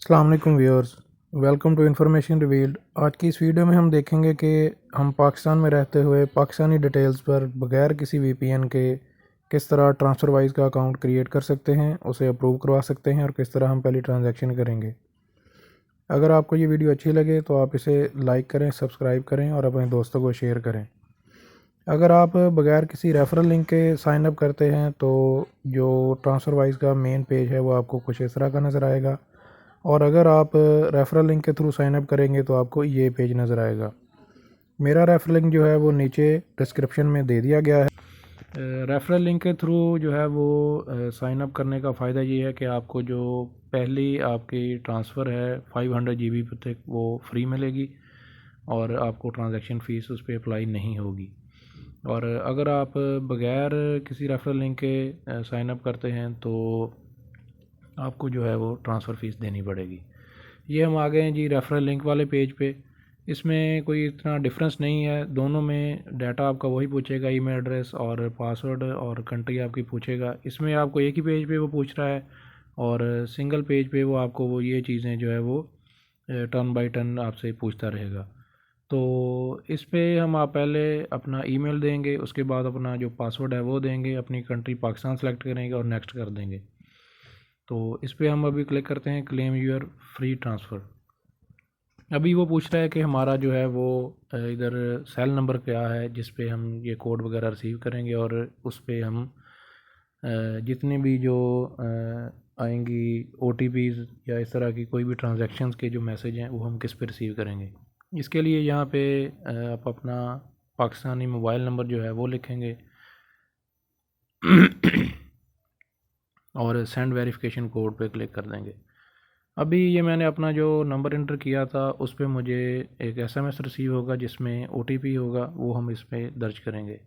अस्सलाम वालेकुम viewers, welcome to information revealed. आज की इस वीडियो में हम देखेंगे कि हम पाकिस्तान में रहते हुए पाकिस्तानी डिटेल्स पर बगैर किसी वीपीएन के किस तरह ट्रांसफ़र वाइज का अकाउंट क्रिएट कर सकते हैं, उसे अप्रूव करवा सकते हैं और किस तरह हम पहली ट्रांजैक्शन करेंगे। अगर आपको ये वीडियो अच्छी लगे तो आप इसे लाइक करें, सब्सक्राइब करें और अपने दोस्तों को शेयर करें। अगर आप बगैर किसी रेफरल लिंक के साइन अप करते हैं तो जो ट्रांसफ़र वाइज का मेन पेज है वो आपको कुछ इस तरह का नज़र आएगा, और अगर आप रेफरल लिंक के थ्रू साइन अप करेंगे तो आपको ये पेज नज़र आएगा। मेरा रेफरल लिंक जो है वो नीचे डिस्क्रिप्शन में दे दिया गया है। रेफरल लिंक के थ्रू जो है वो साइन अप करने का फ़ायदा ये है कि आपको जो पहली आपकी ट्रांसफ़र है 500 GB तक वो फ्री मिलेगी और आपको ट्रांजैक्शन फ़ीस उस पर अप्लाई नहीं होगी। और अगर आप बगैर किसी रेफरल लिंक के साइन अप करते हैं तो आपको जो है वो ट्रांसफ़र फ़ीस देनी पड़ेगी। ये हम आ गए हैं जी रेफरल लिंक वाले पेज पे। इसमें कोई इतना डिफरेंस नहीं है, दोनों में डाटा आपका वही पूछेगा, ईमेल एड्रेस और पासवर्ड और कंट्री आपकी पूछेगा। इसमें आपको एक ही पेज पे वो पूछ रहा है और सिंगल पेज पे वो आपको वो ये चीज़ें जो है वो टर्न बाय टर्न आपसे पूछता रहेगा। तो इस पे हम आप पहले अपना ईमेल देंगे, उसके बाद अपना जो पासवर्ड है वो देंगे, अपनी कंट्री पाकिस्तान सेलेक्ट करेंगे और नेक्स्ट कर देंगे। तो इस पे हम अभी क्लिक करते हैं क्लेम यूर फ्री ट्रांसफ़र। अभी वो पूछ रहा है कि हमारा जो है वो इधर सेल नंबर क्या है जिस पे हम ये कोड वगैरह रिसीव करेंगे, और उस पे हम जितने भी जो आएंगी ओटीपीज़ या इस तरह की कोई भी ट्रांजैक्शंस के जो मैसेज हैं वो हम किस पे रिसीव करेंगे। इसके लिए यहाँ पे आप अपना पाकिस्तानी मोबाइल नंबर जो है वो लिखेंगे और सेंड वेरिफिकेशन कोड पे क्लिक कर देंगे। अभी ये मैंने अपना जो नंबर इंटर किया था उस पे मुझे एक एसएमएस रिसीव होगा जिसमें ओटीपी होगा, वो हम इस पे दर्ज करेंगे।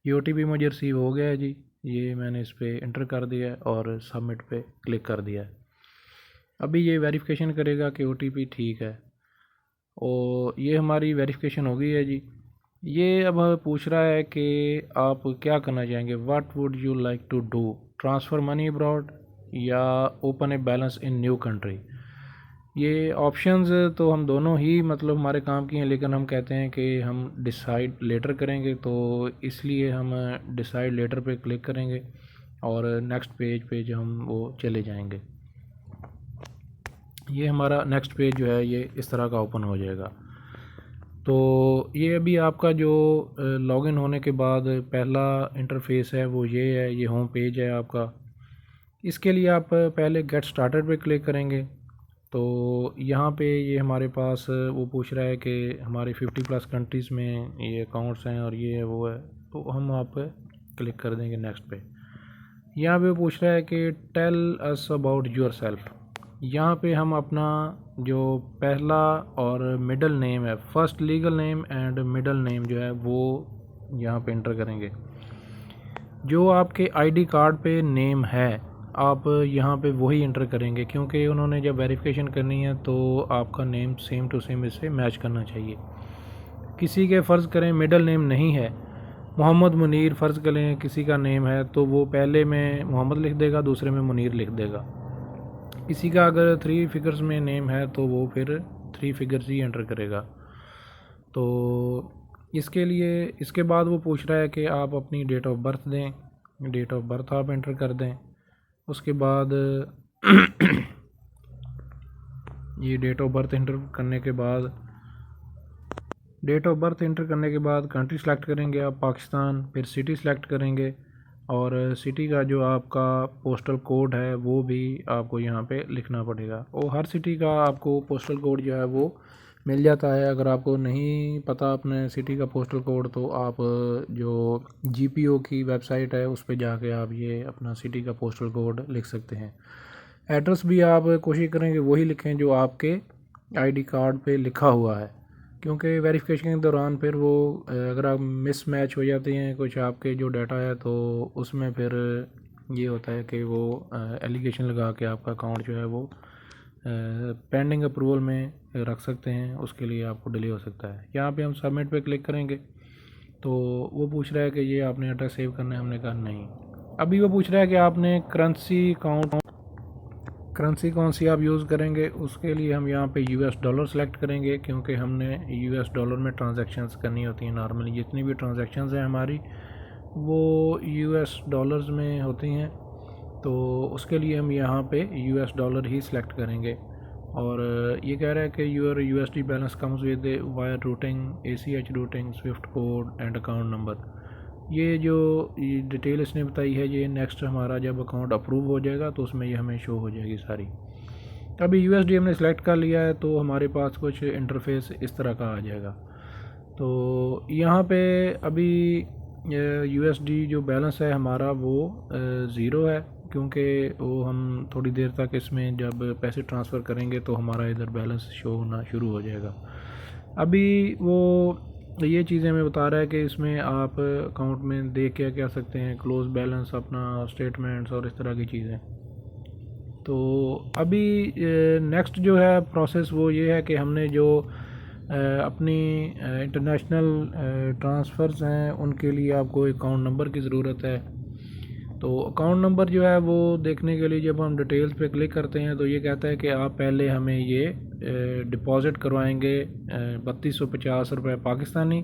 ये ओटीपी मुझे रिसीव हो गया है जी, ये मैंने इस पे इंटर कर दिया है और सबमिट पे क्लिक कर दिया है। अभी ये वेरिफिकेशन करेगा कि ओटीपी ठीक है और ये हमारी वेरिफिकेशन हो गई है जी। ये अब पूछ रहा है कि आप क्या करना चाहेंगे, what would you like to do, transfer money abroad या open a balance in new country. ये ऑप्शंस तो हम दोनों ही मतलब हमारे काम की हैं, लेकिन हम कहते हैं कि हम डिसाइड लेटर करेंगे, तो इसलिए हम डिसाइड लेटर पे क्लिक करेंगे और नेक्स्ट पेज पे जो हम वो चले जाएंगे। ये हमारा नेक्स्ट पेज जो है ये इस तरह का ओपन हो जाएगा। तो ये अभी आपका जो लॉगिन होने के बाद पहला इंटरफेस है वो ये है, ये होम पेज है आपका। इसके लिए आप पहले गेट स्टार्टेड पे क्लिक करेंगे। तो यहाँ पे ये हमारे पास वो पूछ रहा है कि हमारे 50+ कंट्रीज़ में ये अकाउंट्स हैं और ये है वो है, तो हम आप क्लिक कर देंगे नेक्स्ट पे। यहाँ पे पूछ रहा है कि tell us about yourself. यहाँ पे हम अपना जो पहला और मिडल नेम है, first legal name and middle name जो है वो यहाँ पे इंटर करेंगे। जो आपके आईडी कार्ड पे नेम है आप यहाँ पे वही इंटर करेंगे, क्योंकि उन्होंने जब वेरिफिकेशन करनी है तो आपका नेम सेम टू सेम इससे मैच करना चाहिए। किसी के फ़र्ज़ करें मिडल नेम नहीं है, मोहम्मद मुनीर फ़र्ज़ करें किसी का नेम है, तो वो पहले में मोहम्मद लिख देगा, दूसरे में मुनीर लिख देगा। किसी का अगर 3 फिगर्स में नेम है तो वो फिर 3 फिगर्स ही एंटर करेगा। तो इसके लिए इसके बाद वो पूछ रहा है कि आप अपनी डेट ऑफ बर्थ दें, डेट ऑफ बर्थ आप एंटर कर दें। उसके बाद ये डेट ऑफ बर्थ इंटर करने के बाद कंट्री सेलेक्ट करेंगे आप पाकिस्तान, फिर सिटी सेलेक्ट करेंगे और सिटी का जो आपका पोस्टल कोड है वो भी आपको यहाँ पे लिखना पड़ेगा। और हर सिटी का आपको पोस्टल कोड जो है वो मिल जाता है। अगर आपको नहीं पता अपने सिटी का पोस्टल कोड तो आप जो जीपीओ की वेबसाइट है उस पर जाके आप ये अपना सिटी का पोस्टल कोड लिख सकते हैं। एड्रेस भी आप कोशिश करेंगे वही लिखें जो आपके आईडी कार्ड पे लिखा हुआ है, क्योंकि वेरिफिकेशन के दौरान फिर वो अगर आप मिस मैच हो जाते हैं कुछ आपके जो डाटा है तो उसमें फिर ये होता है कि वो एलिगेशन लगा के आपका अकाउंट जो है वो पेंडिंग अप्रूवल में रख सकते हैं, उसके लिए आपको डिले हो सकता है। यहाँ पे हम सबमिट पे क्लिक करेंगे तो वो पूछ रहा है कि ये आपने एड्रेस सेव करना है, हमने कहा नहीं। अभी वो पूछ रहा है कि आपने करेंसी कौन सी आप यूज़ करेंगे, उसके लिए हम यहाँ पे यूएस डॉलर सेलेक्ट करेंगे, क्योंकि हमने यूएस डॉलर में ट्रांजैक्शंस करनी होती हैं। नॉर्मली जितनी भी ट्रांजैक्शंस हैं हमारी वो यूएस डॉलर्स में होती हैं, तो उसके लिए हम यहाँ पे यूएस डॉलर ही सिलेक्ट करेंगे। और ये कह रहा है कि your USD balance comes with wire routing, ACH routing, swift code and account number. ये जो डिटेल इसने बताई है, ये नेक्स्ट हमारा जब अकाउंट अप्रूव हो जाएगा तो उसमें ये हमें शो हो जाएगी सारी। अभी यूएसडी हमने सेलेक्ट कर लिया है, तो हमारे पास कुछ इंटरफेस इस तरह का आ जाएगा। तो यहाँ पे अभी यूएसडी जो बैलेंस है हमारा वो ज़ीरो है, क्योंकि वो हम थोड़ी देर तक इसमें जब पैसे ट्रांसफ़र करेंगे तो हमारा इधर बैलेंस शो होना शुरू हो जाएगा। अभी वो ये चीज़ें हमें बता रहा है कि इसमें आप अकाउंट में देख के क्या सकते हैं, क्लोज बैलेंस, अपना स्टेटमेंट्स और इस तरह की चीज़ें। तो अभी नेक्स्ट जो है प्रोसेस वो ये है कि हमने जो अपनी इंटरनेशनल ट्रांसफ़र्स हैं उनके लिए आपको अकाउंट नंबर की ज़रूरत है। तो अकाउंट नंबर जो है वो देखने के लिए जब हम डिटेल्स पे क्लिक करते हैं तो ये कहता है कि आप पहले हमें ये डिपॉज़िट करवाएंगे 3250 रुपये पाकिस्तानी,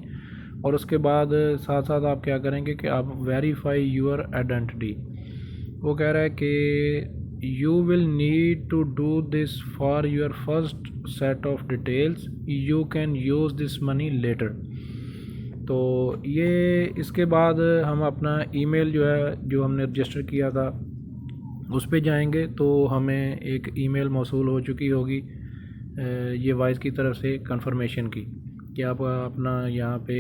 और उसके बाद साथ साथ आप क्या करेंगे कि आप वेरीफाई योर आइडेंटिटी। वो कह रहा है कि you will need to do this for your first set of details, you can use this money letter. तो ये इसके बाद हम अपना ईमेल जो है जो हमने रजिस्टर किया था उस पे जाएंगे, तो हमें एक ईमेल मौसूल हो चुकी होगी ये वाइस की तरफ से कंफर्मेशन की कि आप अपना यहाँ पे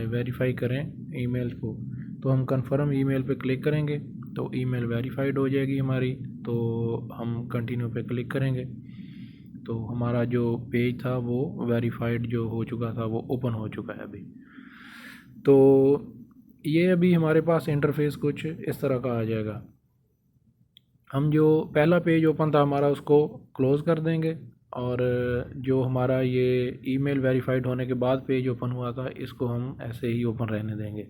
वेरीफाई करें ईमेल को। तो हम कंफर्म ईमेल पे क्लिक करेंगे तो ईमेल वेरीफाइड हो जाएगी हमारी, तो हम कंटिन्यू पे क्लिक करेंगे तो हमारा जो पेज था वो वेरीफाइड जो हो चुका था वो ओपन हो चुका है अभी। तो ये अभी हमारे पास इंटरफेस कुछ इस तरह का आ जाएगा। हम जो पहला पेज ओपन था हमारा उसको क्लोज़ कर देंगे, और जो हमारा ये ईमेल वेरीफाइड होने के बाद पेज ओपन हुआ था इसको हम ऐसे ही ओपन रहने देंगे।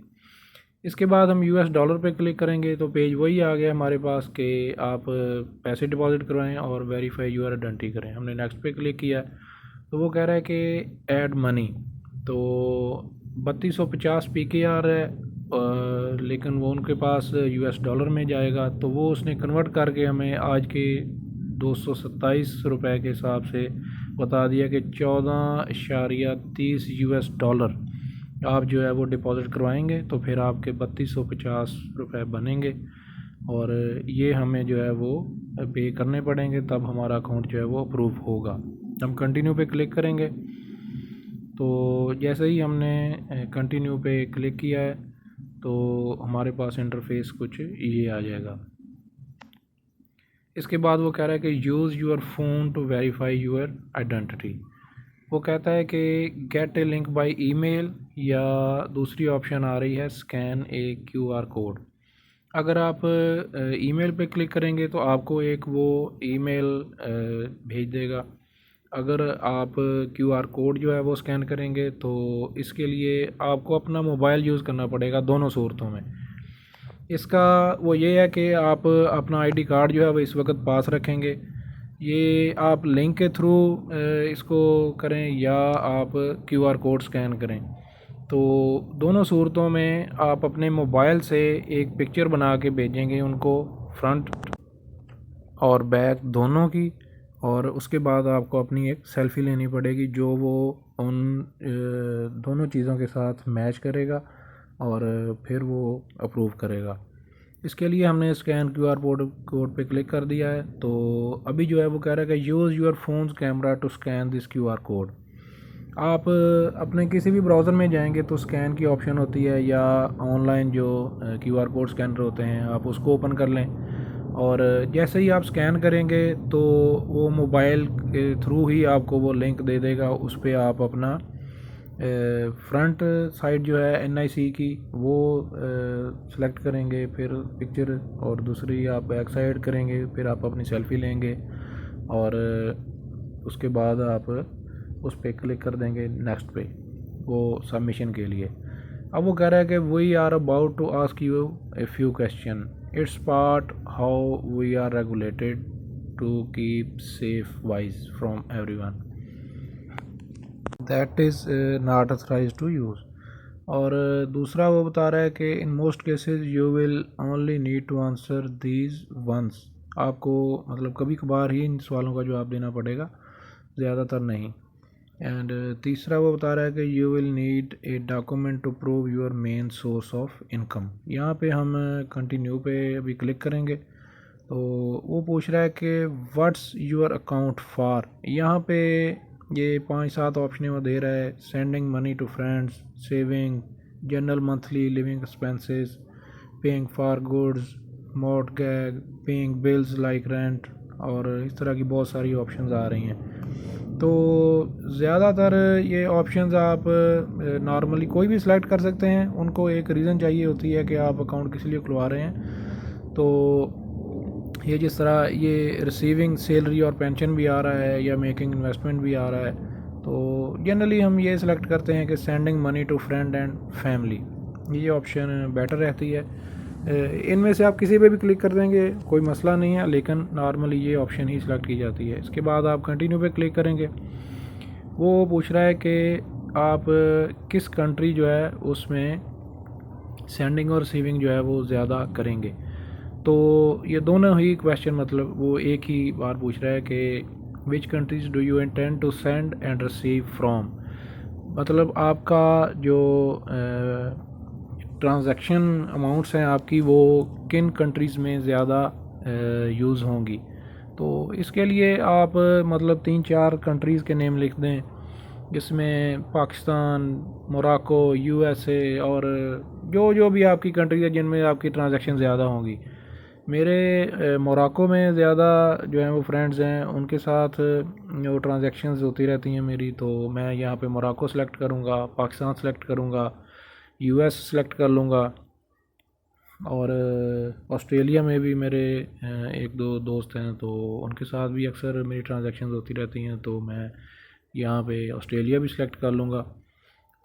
इसके बाद हम यूएस डॉलर पे क्लिक करेंगे तो पेज वही आ गया हमारे पास कि आप पैसे डिपॉजिट करवाएं और वेरीफाई यूर आइडेंटिटी करें। हमने नेक्स्ट पे क्लिक किया तो वो कह रहा है कि ऐड मनी, तो 3250 PKR है, लेकिन वो उनके पास यूएस डॉलर में जाएगा, तो वो उसने कन्वर्ट करके हमें आज के 227 रुपये के हिसाब से बता दिया कि 14.30 यूएस डॉलर आप जो है वो डिपॉज़िट करवाएंगे तो फिर आपके 3250 रुपये बनेंगे, और ये हमें जो है वो पे करने पड़ेंगे, तब हमारा अकाउंट जो है वो अप्रूव होगा। हम कंटिन्यू पे क्लिक करेंगे, तो जैसे ही हमने कंटिन्यू पे क्लिक किया है तो हमारे पास इंटरफेस कुछ ये आ जाएगा। इसके बाद वो कह रहा है कि use your phone to verify your identity. वो कहता है कि get a link by email, या दूसरी ऑप्शन आ रही है स्कैन ए QR कोड। अगर आप ईमेल पे क्लिक करेंगे तो आपको एक वो ईमेल भेज देगा। अगर आप QR कोड जो है वो स्कैन करेंगे तो इसके लिए आपको अपना मोबाइल यूज़ करना पड़ेगा दोनों सूरतों में। इसका वो ये है कि आप अपना ID कार्ड जो है वो इस वक्त पास रखेंगे, ये आप लिंक के थ्रू इसको करें या आप QR कोड स्कैन करें। तो दोनों सूरतों में आप अपने मोबाइल से एक पिक्चर बना के भेजेंगे उनको, फ्रंट और बैक दोनों की, और उसके बाद आपको अपनी एक सेल्फ़ी लेनी पड़ेगी जो वो उन दोनों चीज़ों के साथ मैच करेगा और फिर वो अप्रूव करेगा। इसके लिए हमने स्कैन QR कोड पे क्लिक कर दिया है। तो अभी जो है वो कह रहा है कि use your phone's camera to scan this QR code. आप अपने किसी भी ब्राउज़र में जाएंगे तो स्कैन की ऑप्शन होती है, या ऑनलाइन जो QR कोड स्कैनर होते हैं आप उसको ओपन कर लें, और जैसे ही आप स्कैन करेंगे तो वो मोबाइल के थ्रू ही आपको वो लिंक दे देगा। उस पर आप अपना फ्रंट साइड जो है NIC की वो सेलेक्ट करेंगे, फिर पिक्चर, और दूसरी आप बैक साइड करेंगे, फिर आप अपनी सेल्फ़ी लेंगे, और उसके बाद आप उस पर क्लिक कर देंगे नेक्स्ट पे वो सबमिशन के लिए। अब वो कह रहा है कि we are about to ask you a few question, it's part how we are regulated to keep safe wise from everyone that is not authorized to use। और दूसरा वो बता रहा है कि in most cases you will only need to answer these ones. आपको मतलब कभी कभार ही इन सवालों का जवाब देना पड़ेगा, ज़्यादातर नहीं। एंड तीसरा वो बता रहा है कि you will need a document to prove your main source of income. यहाँ पे हम कंटिन्यू पे अभी क्लिक करेंगे तो वो पूछ रहा है कि व्हाट्स योर अकाउंट फॉर। यहाँ पे ये 5-7 ऑप्शन वो दे रहा है, sending money to friends, saving, general monthly living expenses, paying for goods, mortgage, paying bills like rent, और इस तरह की बहुत सारी ऑप्शंस आ रही हैं। तो ज़्यादातर ये ऑप्शंस आप नॉर्मली कोई भी सिलेक्ट कर सकते हैं। उनको एक रीज़न चाहिए होती है कि आप अकाउंट किस लिए खुलवा रहे हैं। तो ये जिस तरह ये रिसीविंग सैलरी और पेंशन भी आ रहा है या मेकिंग इन्वेस्टमेंट भी आ रहा है, तो जनरली हम ये सिलेक्ट करते हैं कि sending money to friend and family, ये ऑप्शन बेटर रहती है। इनमें से आप किसी पे भी क्लिक कर देंगे, कोई मसला नहीं है, लेकिन नॉर्मली ये ऑप्शन ही सिलेक्ट की जाती है। इसके बाद आप कंटिन्यू पे क्लिक करेंगे। वो पूछ रहा है कि आप किस कंट्री जो है उसमें सेंडिंग और रिसीविंग जो है वो ज़्यादा करेंगे। तो ये दोनों ही क्वेश्चन मतलब वो एक ही बार पूछ रहा है कि which countries do you intend to send and receive from. मतलब आपका जो ट्रांजैक्शन अमाउंट्स हैं आपकी वो किन कंट्रीज़ में ज़्यादा यूज़ होंगी। तो इसके लिए आप मतलब 3-4 कंट्रीज़ के नेम लिख दें, जिसमें पाकिस्तान, मोरक्को, यूएसए और जो जो भी आपकी कंट्री है जिनमें आपकी ट्रांजैक्शन ज़्यादा होंगी। मेरे मोरक्को में ज़्यादा जो हैं वो फ्रेंड्स हैं, उनके साथ जो ट्रांजैक्शंस होती रहती हैं मेरी, तो मैं यहाँ पे मोरक्को सेलेक्ट करूँगा, पाकिस्तान सेलेक्ट करूँगा, यूएस सेलेक्ट कर लूँगा। और ऑस्ट्रेलिया में भी मेरे 1-2 दोस्त हैं, तो उनके साथ भी अक्सर मेरी ट्रांजैक्शंस होती रहती हैं, तो मैं यहाँ पे ऑस्ट्रेलिया भी सिलेक्ट कर लूँगा।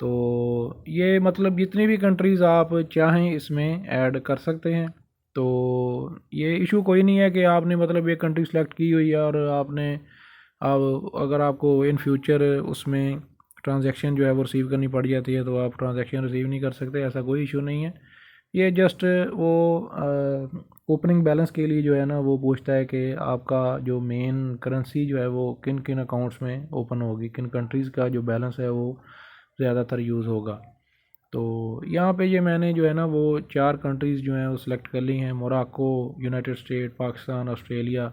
तो ये मतलब जितनी भी कंट्रीज़ आप चाहें इसमें ऐड कर सकते हैं। तो ये इशू कोई नहीं है कि आपने मतलब एक कंट्री सेलेक्ट की हुई है और आपने अब अगर आपको इन फ्यूचर उसमें ट्रांजैक्शन जो है वो रिसीव करनी पड़ जाती है तो आप ट्रांजैक्शन रिसीव नहीं कर सकते, ऐसा कोई इशू नहीं है। ये जस्ट वो ओपनिंग बैलेंस के लिए जो है ना वो पूछता है कि आपका जो मेन करेंसी जो है वो किन किन अकाउंट्स में ओपन होगी, किन कंट्रीज़ का जो बैलेंस है वो ज़्यादातर यूज़ होगा। तो यहाँ पे ये मैंने जो है ना वो 4 कंट्रीज़ जो हैं वो सिलेक्ट कर ली हैं, Morocco, United state, Pakistan, Australia.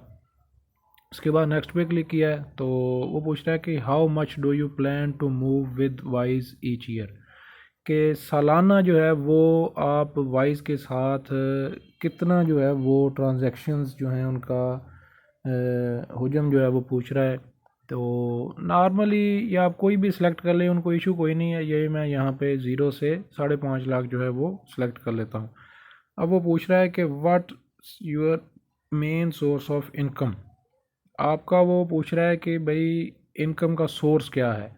उसके बाद नेक्स्ट पे क्लिक किया है तो वो पूछ रहा है कि how much do you plan to move with wise each year, कि सालाना जो है वो आप वाइज के साथ कितना जो है वो ट्रांजैक्शंस जो हैं उनका हुजम जो है वो पूछ रहा है। तो नॉर्मली या आप कोई भी सिलेक्ट कर लें, उनको इशू कोई नहीं है। ये मैं यहाँ पे 0 से 5.5 लाख जो है वो सिलेक्ट कर लेता हूँ। अब वो पूछ रहा है कि what your main source of income. आपका वो पूछ रहा है कि भाई इनकम का सोर्स क्या है।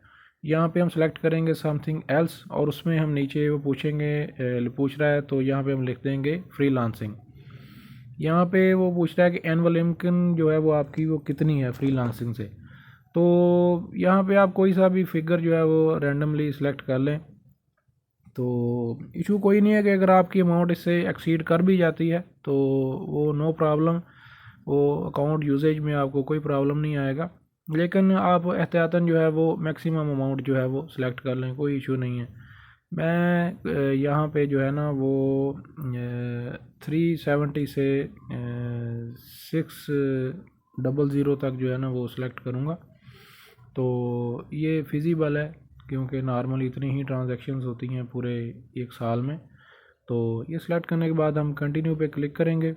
यहाँ पे हम सेलेक्ट करेंगे समथिंग एल्स और उसमें हम नीचे वो पूछ रहा है तो यहाँ पे हम लिख देंगे फ्रीलांसिंग। यहाँ पे वो पूछ रहा है कि एनुअल इनकम जो है वो आपकी वो कितनी है फ्रीलांसिंग से। तो यहाँ पे आप कोई सा भी फिगर जो है वो रैंडमली सिलेक्ट कर लें, तो इशू कोई नहीं है कि अगर आपकी अमाउंट इससे एक्सीड कर भी जाती है तो वो नो प्रॉब्लम, वो अकाउंट यूजेज में आपको कोई प्रॉब्लम नहीं आएगा। लेकिन आप एहतियातन जो है वो मैक्सिमम अमाउंट जो है वो सिलेक्ट कर लें, कोई इशू नहीं है। मैं यहाँ पे जो है ना वो 370 से 600 तक जो है ना वो सिलेक्ट करूँगा। तो ये फिजिबल है क्योंकि नॉर्मली इतनी ही ट्रांजैक्शंस होती हैं पूरे एक साल में। तो ये सिलेक्ट करने के बाद हम कंटिन्यू पे क्लिक करेंगे।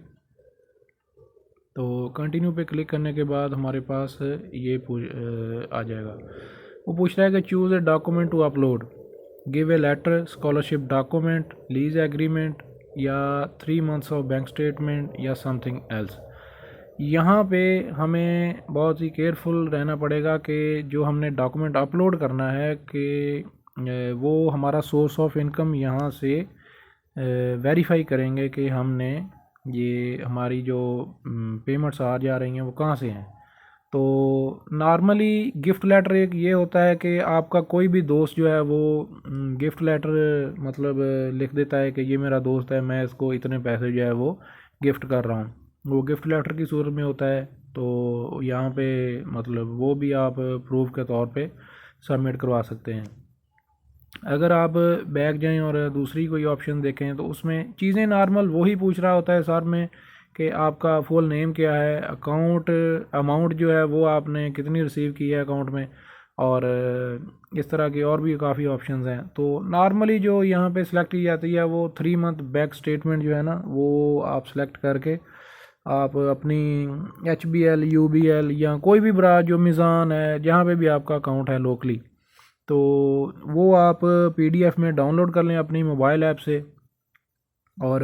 तो कंटिन्यू पे क्लिक करने के बाद हमारे पास ये आ जाएगा। वो पूछ रहा है कि choose a document to upload, give a letter, scholarship document, lease agreement या 3 मंथ्स ऑफ बैंक स्टेटमेंट या समथिंग एल्स। यहाँ पे हमें बहुत ही केयरफुल रहना पड़ेगा कि जो हमने डॉक्यूमेंट अपलोड करना है कि वो हमारा सोर्स ऑफ इनकम यहाँ से वेरीफाई करेंगे कि हमने ये हमारी जो पेमेंट्स आ जा रही हैं वो कहाँ से हैं। तो नॉर्मली गिफ्ट लेटर एक ये होता है कि आपका कोई भी दोस्त जो है वो गिफ्ट लेटर मतलब लिख देता है कि ये मेरा दोस्त है, मैं इसको इतने पैसे जो है वो गिफ्ट कर रहा हूँ, वो गिफ्ट लेटर की सूरत में होता है। तो यहाँ पे मतलब वो भी आप प्रूफ के तौर पे सबमिट करवा सकते हैं। अगर आप बैक जाएं और दूसरी कोई ऑप्शन देखें तो उसमें चीज़ें नॉर्मल वही पूछ रहा होता है सर में कि आपका फुल नेम क्या है, अकाउंट अमाउंट जो है वो आपने कितनी रिसीव की है अकाउंट में, और इस तरह की और भी काफ़ी ऑप्शंस हैं। तो नॉर्मली जो यहाँ पे सिलेक्ट की जाती है वो 3 मंथ बैक स्टेटमेंट जो है ना वो आप सेलेक्ट करके आप अपनी HBL UBL या कोई भी ब्रांच जो मिज़ान है जहाँ पे भी आपका अकाउंट है लोकली, तो वो आप PDF में डाउनलोड कर लें अपनी मोबाइल ऐप से, और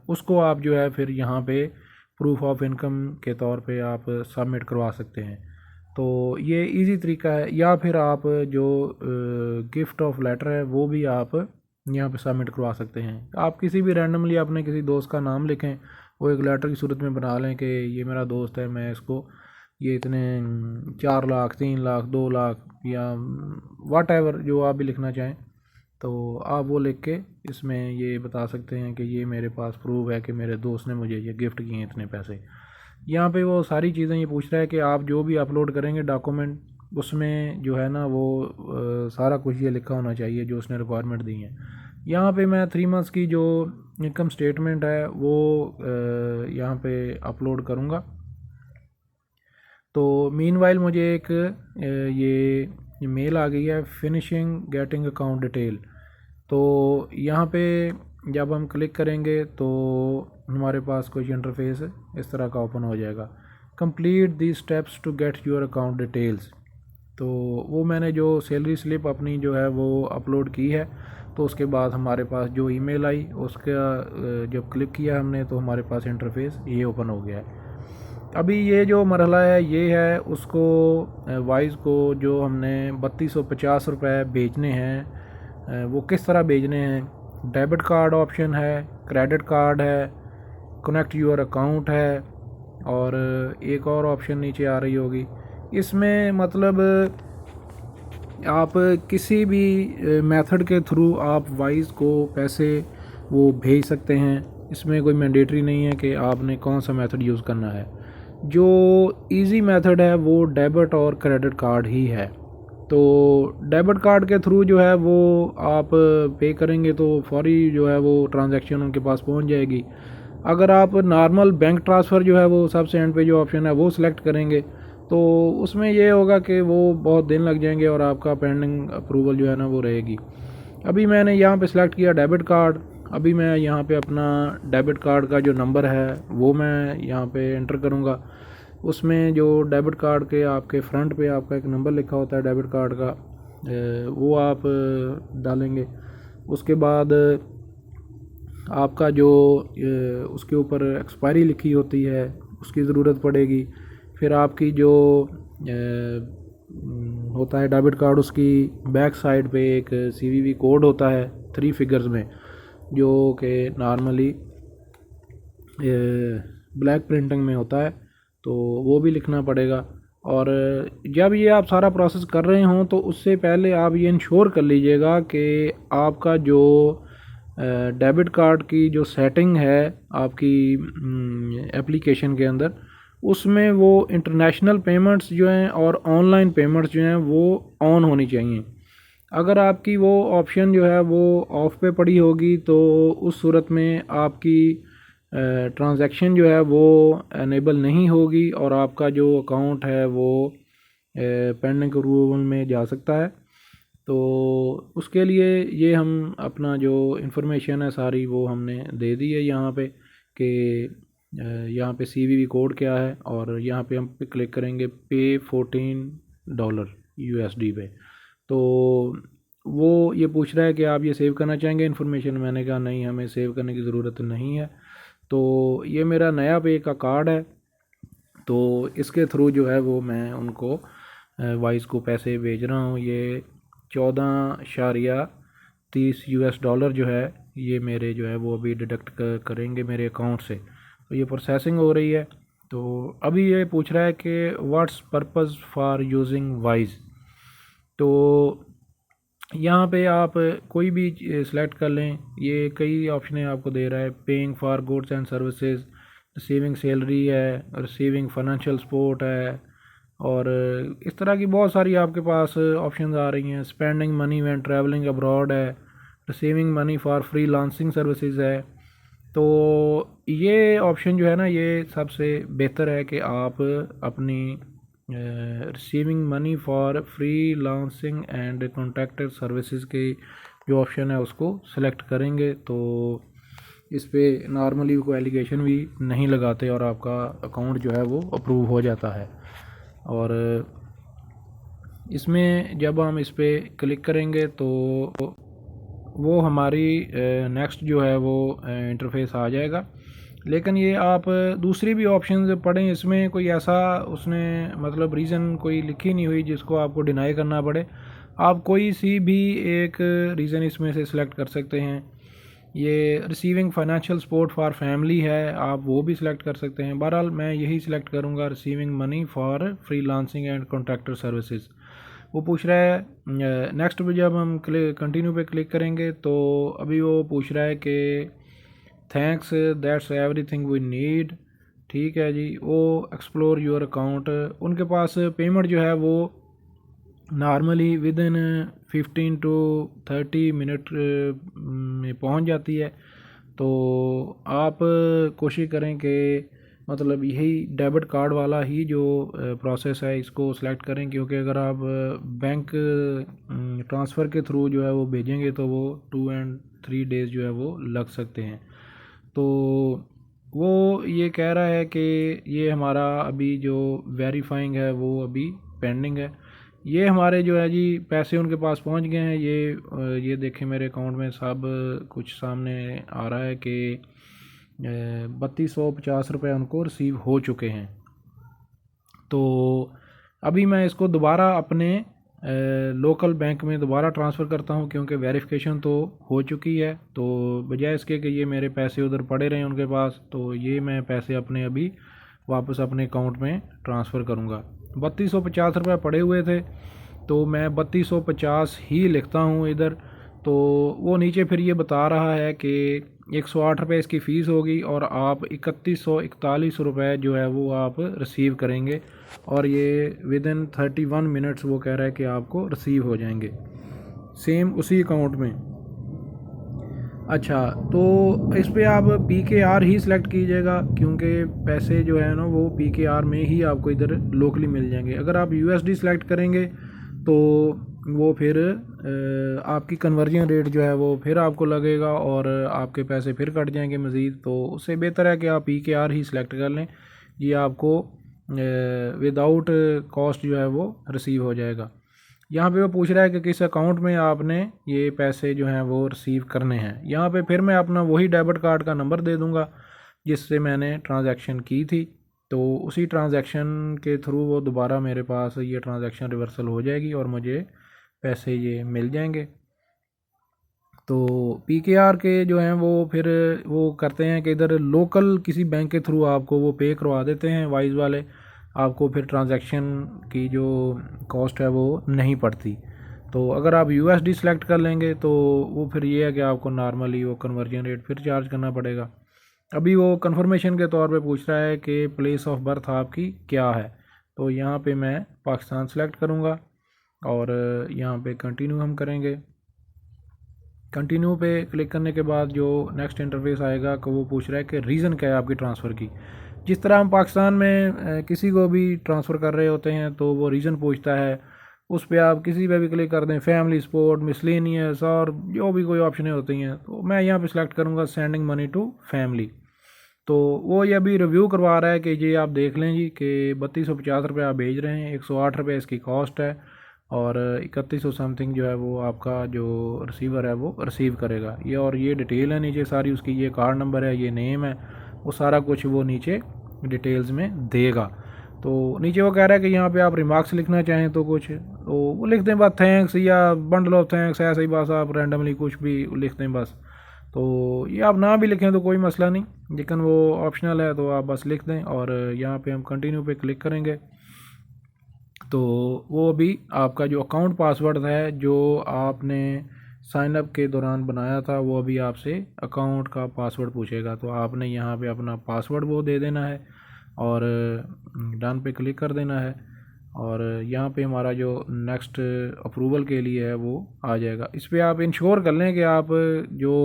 उसको आप जो है फिर यहाँ पे प्रूफ ऑफ इनकम के तौर पे आप सबमिट करवा सकते हैं। तो ये इजी तरीका है। या फिर आप जो गिफ्ट ऑफ लेटर है वो भी आप यहाँ पे सबमिट करवा सकते हैं। आप किसी भी रैंडमली अपने किसी दोस्त का नाम लिखें, वो एक लेटर की सूरत में बना लें कि ये मेरा दोस्त है, मैं इसको ये इतने 4 लाख 3 लाख 2 लाख या वाट एवर जो आप भी लिखना चाहें, तो आप वो लिख के इसमें ये बता सकते हैं कि ये मेरे पास प्रूफ है कि मेरे दोस्त ने मुझे ये गिफ्ट किए इतने पैसे। यहाँ पे वो सारी चीज़ें ये पूछ रहा है कि आप जो भी अपलोड करेंगे डॉक्यूमेंट, उसमें जो है ना वो सारा कुछ ये लिखा होना चाहिए जो उसने रिक्वायरमेंट दी है। यहाँ पे मैं 3 मंथ्स की जो इनकम स्टेटमेंट है वो यहाँ पे अपलोड करूँगा। तो मीनवाइल मुझे एक ये मेल आ गई है, फिनिशिंग गेटिंग अकाउंट डिटेल। तो यहाँ पे जब हम क्लिक करेंगे तो हमारे पास कुछ इंटरफेस इस तरह का ओपन हो जाएगा, complete the steps to get your account details. तो वो मैंने जो सैलरी स्लिप अपनी जो है वो अपलोड की है, तो उसके बाद हमारे पास जो ईमेल आई उसका जब क्लिक किया हमने तो हमारे पास इंटरफेस ये ओपन हो गया है। अभी ये जो मरहला है ये है उसको वाइज को जो हमने 3250 रुपये बेचने हैं, वो किस तरह बेचने हैं। डेबिट कार्ड ऑप्शन है, क्रेडिट कार्ड है, कनेक्ट यूर अकाउंट है, और एक और ऑप्शन नीचे आ रही होगी। इसमें मतलब आप किसी भी मेथड के थ्रू आप वाइज को पैसे वो भेज सकते हैं। इसमें कोई मैंडेटरी नहीं है कि आपने कौन सा मेथड यूज़ करना है। जो इजी मेथड है वो डेबिट और क्रेडिट कार्ड ही है। तो डेबिट कार्ड के थ्रू जो है वो आप पे करेंगे तो फौरी जो है वो ट्रांजैक्शन उनके पास पहुंच जाएगी। अगर आप नॉर्मल बैंक ट्रांसफ़र जो है वो सबसे एंड पे जो ऑप्शन है वो सिलेक्ट करेंगे तो उसमें ये होगा कि वो बहुत दिन लग जाएंगे और आपका पेंडिंग अप्रूवल जो है ना वो रहेगी। अभी मैंने यहाँ पे सिलेक्ट किया डेबिट कार्ड। अभी मैं यहाँ पे अपना डेबिट कार्ड का जो नंबर है वो मैं यहाँ पे एंटर करूँगा। उसमें जो डेबिट कार्ड के आपके फ्रंट पे आपका एक नंबर लिखा होता है डेबिट कार्ड का, वो आप डालेंगे। उसके बाद आपका जो उसके ऊपर एक्सपायरी लिखी होती है उसकी ज़रूरत पड़ेगी। फिर आपकी जो होता है डेबिट कार्ड उसकी बैक साइड पे एक CVV कोड होता है 3 फिगर्स में, जो कि नॉर्मली ब्लैक प्रिंटिंग में होता है, तो वो भी लिखना पड़ेगा। और जब ये आप सारा प्रोसेस कर रहे हों तो उससे पहले आप ये इंश्योर कर लीजिएगा कि आपका जो डेबिट कार्ड की जो सेटिंग है आपकी एप्लीकेशन के अंदर, उसमें वो इंटरनेशनल पेमेंट्स जो हैं और ऑनलाइन पेमेंट्स जो हैं वो ऑन होनी चाहिए। अगर आपकी वो ऑप्शन जो है वो ऑफ पे पड़ी होगी तो उस सूरत में आपकी ट्रांजैक्शन जो है वो एनेबल नहीं होगी और आपका जो अकाउंट है वो पेंडिंग अप्रूवल में जा सकता है। तो उसके लिए ये हम अपना जो इन्फॉर्मेशन है सारी वो हमने दे दी है यहाँ पे कि यहाँ पे CVV कोड क्या है, और यहाँ पे हम पे क्लिक करेंगे पे $14 USD पे। तो वो ये पूछ रहा है कि आप ये सेव करना चाहेंगे इन्फॉर्मेशन। मैंने कहा नहीं, हमें सेव करने की ज़रूरत नहीं है। तो ये मेरा नया पे का कार्ड है, तो इसके थ्रू जो है वो मैं उनको वाइस को पैसे भेज रहा हूँ। ये 14.30 US डॉलर जो है ये मेरे जो है वो अभी डिडक्ट करेंगे मेरे अकाउंट से। तो ये प्रोसेसिंग हो रही है। तो अभी ये पूछ रहा है कि what's purpose for using wise. तो यहाँ पे आप कोई भी सिलेक्ट कर लें, ये कई ऑप्शन आपको दे रहा है। Paying for goods and services, receiving salary है, रिसीविंग फाइनेंशियल सपोर्ट है, और इस तरह की बहुत सारी आपके पास ऑप्शंस आ रही हैं। Spending money when travelling abroad है, receiving money for freelancing services है। तो ये ऑप्शन जो है ना, ये सबसे बेहतर है कि आप अपनी receiving money for free lancing and contractor services के जो ऑप्शन है उसको सेलेक्ट करेंगे तो इस पर नॉर्मली कोई एलिगेशन भी नहीं लगाते और आपका अकाउंट जो है वो अप्रूव हो जाता है। और इसमें जब हम इस पर क्लिक करेंगे तो वो हमारी नेक्स्ट जो है वो इंटरफेस आ जाएगा। लेकिन ये आप दूसरी भी ऑप्शन पढ़ें, इसमें कोई ऐसा उसने मतलब रीज़न कोई लिखी नहीं हुई जिसको आपको डिनाई करना पड़े। आप कोई सी भी एक रीज़न इसमें से सिलेक्ट कर सकते हैं। ये receiving financial support for family है, आप वो भी सिलेक्ट कर सकते हैं। बहरहाल मैं यही सिलेक्ट करूँगा, receiving money for freelancing and contractor services. वो पूछ रहा है नेक्स्ट पे जब हम कंटिन्यू पे क्लिक करेंगे तो अभी वो पूछ रहा है कि thanks that's everything we need. ठीक है जी, वो एक्सप्लोर योर अकाउंट, उनके पास पेमेंट जो है वो normally with in 15 to 30 minute में पहुंच जाती है। तो आप कोशिश करें कि मतलब यही डेबिट कार्ड वाला ही जो प्रोसेस है इसको सेलेक्ट करें, क्योंकि अगर आप बैंक ट्रांसफ़र के थ्रू जो है वो भेजेंगे तो वो 2 and 3 डेज़ जो है वो लग सकते हैं। तो वो ये कह रहा है कि ये हमारा अभी जो वेरीफाइंग है वो अभी पेंडिंग है। ये हमारे जो है जी पैसे उनके पास पहुंच गए हैं। ये देखें मेरे अकाउंट में सब कुछ सामने आ रहा है कि 3250 रुपये उनको रिसीव हो चुके हैं। तो अभी मैं इसको दोबारा अपने लोकल बैंक में दोबारा ट्रांसफ़र करता हूं, क्योंकि वेरिफिकेशन तो हो चुकी है। तो बजाय इसके कि ये मेरे पैसे उधर पड़े रहें उनके पास, तो ये मैं पैसे अपने अभी वापस अपने अकाउंट में ट्रांसफ़र करूँगा। 3250 रुपये पड़े हुए थे तो मैं 3250 ही लिखता हूँ इधर। तो वो नीचे फिर ये बता रहा है कि 108 रुपये इसकी फ़ीस होगी और आप 3141 रुपये जो है वो आप रिसीव करेंगे, और ये विद इन 31 मिनट्स वो कह रहा है कि आपको रिसीव हो जाएंगे सेम उसी अकाउंट में। अच्छा, तो इस पे आप PKR ही सिलेक्ट कीजिएगा, क्योंकि पैसे जो है ना वो PKR में ही आपको इधर लोकली मिल जाएंगे। अगर आप USD सिलेक्ट करेंगे तो वो फिर आपकी कन्वर्जन रेट जो है वो फिर आपको लगेगा और आपके पैसे फिर कट जाएंगे मज़ीद। तो उससे बेहतर है कि आप PKR ही सिलेक्ट कर लें, ये आपको विदाउट कॉस्ट जो है वो रिसीव हो जाएगा। यहाँ पे वो पूछ रहा है कि किस अकाउंट में आपने ये पैसे जो हैं वो रिसीव करने हैं। यहाँ पे फिर मैं अपना वही डेबिट कार्ड का नंबर दे दूँगा जिससे मैंने ट्रांजैक्शन की थी। तो उसी ट्रांजैक्शन के थ्रू वो दोबारा मेरे पास ये ट्रांजैक्शन रिवर्सल हो जाएगी और मुझे पैसे ये मिल जाएंगे। तो PKR के जो हैं वो फिर वो करते हैं कि इधर लोकल किसी बैंक के थ्रू आपको वो पे करवा देते हैं वाइज वाले, आपको फिर ट्रांजैक्शन की जो कॉस्ट है वो नहीं पड़ती। तो अगर आप USD सेलेक्ट कर लेंगे तो वो फिर ये है कि आपको नॉर्मली वो कन्वर्जन रेट फिर चार्ज करना पड़ेगा। अभी वो कंफर्मेशन के तौर पे पूछ रहा है कि प्लेस ऑफ बर्थ आपकी क्या है। तो यहाँ पे मैं पाकिस्तान सेलेक्ट करूँगा और यहाँ पे कंटिन्यू हम करेंगे। कंटिन्यू पे क्लिक करने के बाद जो नेक्स्ट इंटरफेस आएगा कि वो पूछ रहा है कि रीज़न क्या है आपकी ट्रांसफ़र की। जिस तरह हम पाकिस्तान में किसी को भी ट्रांसफ़र कर रहे होते हैं तो वो रीज़न पूछता है, उस पर आप किसी पे भी क्लिक कर दें, फैमिली सपोर्ट, मिसलेनियस और जो भी कोई ऑप्शनें होती हैं। तो मैं यहाँ पे सिलेक्ट करूँगा सेंडिंग मनी टू फैमिली। तो वो ये अभी रिव्यू करवा रहा है कि ये आप देख लें जी कि 3250 रुपये आप भेज रहे हैं, 108 रुपये इसकी कॉस्ट है और 3100 समथिंग जो है वो आपका जो रिसीवर है वो रिसीव करेगा। ये और ये डिटेल है नीचे सारी उसकी, ये कार्ड नंबर है, ये नेम है, वो सारा कुछ वो नीचे डिटेल्स में देगा। तो नीचे वो कह रहा है कि यहाँ पे आप रिमार्क्स लिखना चाहें तो कुछ तो वो लिख दें, बस थैंक्स या बंडल ऑफ थैंक्स, ऐसे ही बस आप रैंडमली कुछ भी लिख दें बस। तो ये आप ना भी लिखें तो कोई मसला नहीं, लेकिन वो ऑप्शनल है, तो आप बस लिख दें। और यहाँ पे हम कंटिन्यू पे क्लिक करेंगे तो वो अभी आपका जो अकाउंट पासवर्ड है जो आपने साइन अप के दौरान बनाया था, वो अभी आपसे अकाउंट का पासवर्ड पूछेगा। तो आपने यहाँ पे अपना पासवर्ड वो दे देना है और डन पे क्लिक कर देना है। और यहाँ पे हमारा जो नेक्स्ट अप्रूवल के लिए है वो आ जाएगा। इस पर आप इंश्योर कर लें कि आप जो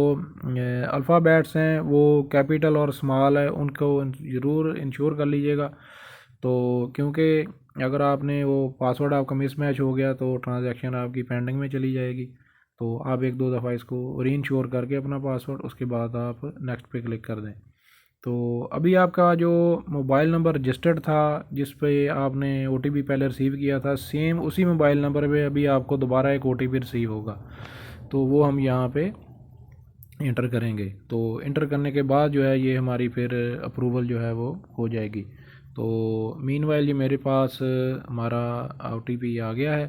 अल्फ़ाबेट्स हैं वो कैपिटल और स्मॉल है उनको ज़रूर इंश्योर कर लीजिएगा। तो क्योंकि अगर आपने वो पासवर्ड आपका मिसमैच हो गया तो ट्रांजैक्शन आपकी पेंडिंग में चली जाएगी। तो आप एक दो दफ़ा इसको री इंश्योर करके अपना पासवर्ड, उसके बाद आप नेक्स्ट पे क्लिक कर दें। तो अभी आपका जो मोबाइल नंबर रजिस्टर्ड था जिस पे आपने ओटीपी पहले रिसीव किया था, सेम उसी मोबाइल नंबर पे अभी आपको दोबारा एक ओटीपी रिसीव होगा। तो वो हम यहाँ पे इंटर करेंगे। तो इंटर करने के बाद जो है ये हमारी फिर अप्रूवल जो है वो हो जाएगी। तो मीनवाइल ये मेरे पास हमारा ओटीपी आ गया है।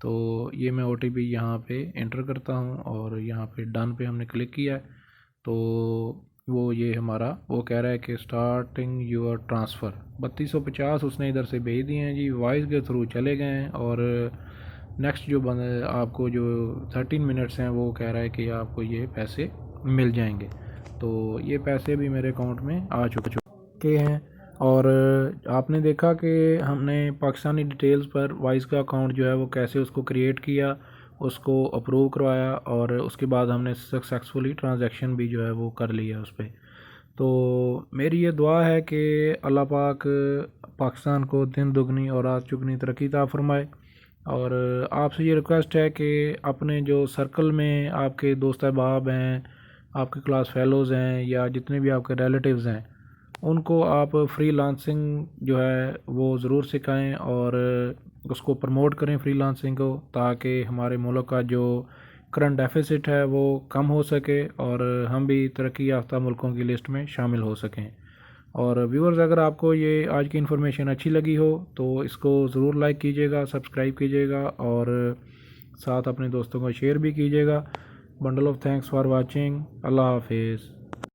तो ये मैं ओटीपी यहाँ पे इंटर करता हूँ और यहाँ पे डन पे हमने क्लिक किया है। तो वो ये हमारा वो कह रहा है कि स्टार्टिंग योर ट्रांसफ़र 3250 उसने इधर से भेज दिए हैं जी, वॉइस के थ्रू चले गए हैं। और नेक्स्ट जो बंद आपको जो 13 मिनट्स हैं वो कह रहा है कि आपको ये पैसे मिल जाएंगे। तो ये पैसे भी मेरे अकाउंट में आ चुके हैं। और आपने देखा कि हमने पाकिस्तानी डिटेल्स पर वाइस का अकाउंट जो है वो कैसे उसको क्रिएट किया, उसको अप्रूव करवाया और उसके बाद हमने सक्सेसफुली ट्रांजैक्शन भी जो है वो कर लिया उस पर। तो मेरी ये दुआ है कि अल्लाह पाक पाकिस्तान को दिन दुगनी और रात चुगनी तरक्की अता फरमाए। और आपसे ये रिक्वेस्ट है कि अपने जो सर्कल में आपके दोस्त अहबाब हैं, आपके क्लास फेलोज़ हैं या जितने भी आपके रिलेटिव्स हैं, उनको आप फ्रीलांसिंग जो है वो ज़रूर सिखाएं और उसको प्रमोट करें फ्रीलांसिंग को, ताकि हमारे मुल्क का जो करंट डेफिसिट है वो कम हो सके और हम भी तरक्की याफ्ता मुल्कों की लिस्ट में शामिल हो सकें। और व्यूअर्स, अगर आपको ये आज की इन्फॉर्मेशन अच्छी लगी हो तो इसको ज़रूर लाइक कीजिएगा, सब्सक्राइब कीजिएगा और साथ अपने दोस्तों को शेयर भी कीजिएगा। Bundle of thanks for watching. अल्लाह हाफिज़।